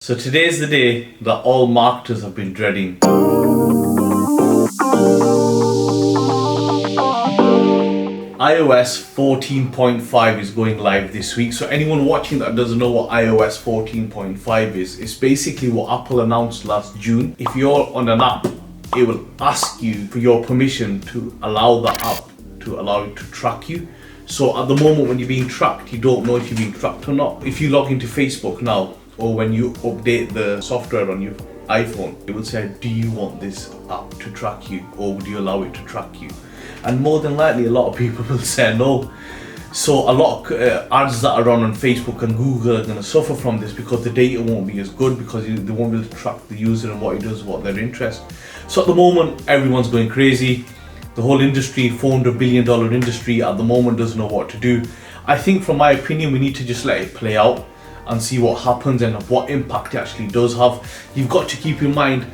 So today's the day that all marketers have been dreading. iOS 14.5 is going live this week. So anyone watching that doesn't know what iOS 14.5 is, it's basically what Apple announced last June. If you're on an app, it will ask you for your permission to allow the app to allow it to track you. So at the moment when you're being tracked, you don't know if you're being tracked or not. If you log into Facebook now, or when you update the software on your iPhone, it will say, do you want this app to track you, or would you allow it to track you? And more than likely a lot of people will say no. So a lot of ads that are run on Facebook and Google are going to suffer from this because the data won't be as good, because they won't be able to track the user and what he does, what their interest. So at the moment everyone's going crazy. The whole industry, $400 billion industry at the moment, doesn't know what to do. I think from my opinion we need to just let it play out and see what happens and what impact it actually does have. You've got to keep in mind,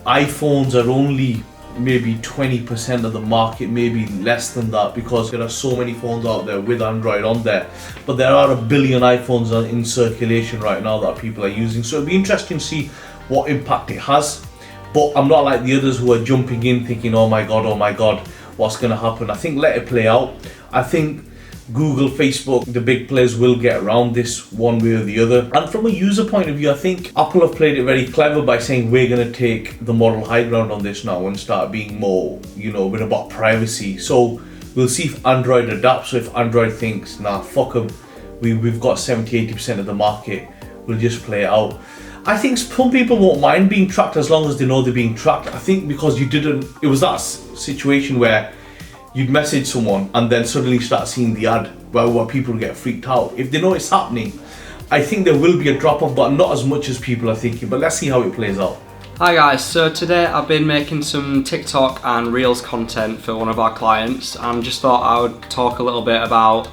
iPhones are only maybe 20% of the market, maybe less than that, because there are so many phones out there with Android on there. But there are 1 billion iPhones in circulation right now that people are using. So it'll be interesting to see what impact it has. But I'm not like the others who are jumping in thinking, oh my god, what's going to happen? I think let it play out. I think Google, Facebook, the big players will get around this one way or the other. And from a user point of view, I think Apple have played it very clever by saying we're going to take the moral high ground on this now and start being more, bit about privacy. So we'll see if Android adapts. So if Android thinks, nah, fuck them, we've got 70-80% of the market, we'll just play it out. I think some people won't mind being tracked as long as they know they're being tracked. I think because it was that situation where you'd message someone and then suddenly start seeing the ad where people get freaked out. If they know it's happening, I think there will be a drop off, but not as much as people are thinking. But let's see how it plays out. Hi guys, so today I've been making some TikTok and Reels content for one of our clients, and just thought I would talk a little bit about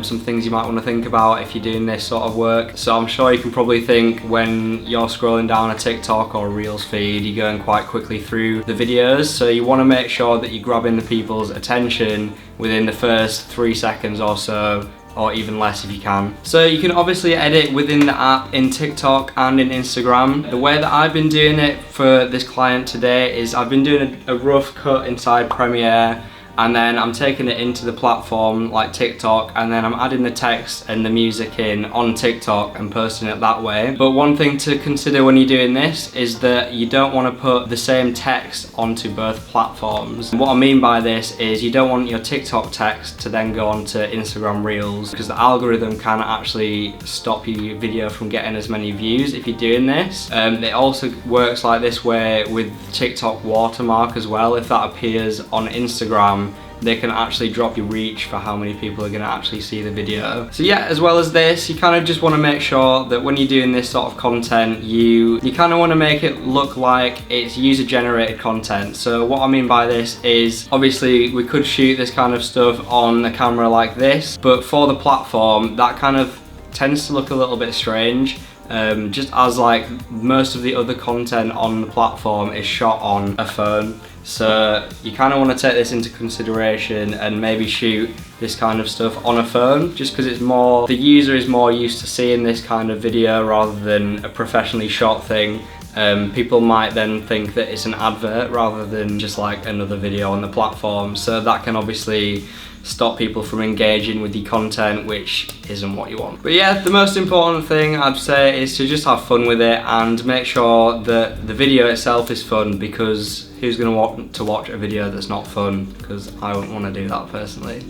some things you might want to think about if you're doing this sort of work. So I'm sure you can probably think when you're scrolling down a TikTok or a Reels feed, you're going quite quickly through the videos. So you want to make sure that you're grabbing the people's attention within the first 3 seconds or so, or even less if you can. So you can obviously edit within the app in TikTok and in Instagram. The way that I've been doing it for this client today is I've been doing a rough cut inside Premiere, and then I'm taking it into the platform like TikTok, and then I'm adding the text and the music in on TikTok and posting it that way. But one thing to consider when you're doing this is that you don't want to put the same text onto both platforms. And what I mean by this is you don't want your TikTok text to then go onto Instagram Reels, because the algorithm can actually stop your video from getting as many views if you're doing this. It also works like this way with TikTok watermark as well. If that appears on Instagram, they can actually drop your reach for how many people are going to actually see the video. So yeah, as well as this, you kind of just want to make sure that when you're doing this sort of content, you kind of want to make it look like it's user generated content. So what I mean by this is, obviously we could shoot this kind of stuff on a camera like this, but for the platform that kind of tends to look a little bit strange. Just as like most of the other content on the platform is shot on a phone. So you kind of want to take this into consideration and maybe shoot this kind of stuff on a phone, just because the user is more used to seeing this kind of video rather than a professionally shot thing. People might then think that it's an advert rather than just like another video on the platform. So that can obviously stop people from engaging with your content, which isn't what you want. But yeah, the most important thing I'd say is to just have fun with it and make sure that the video itself is fun, because who's going to want to watch a video that's not fun? Because I wouldn't want to do that personally.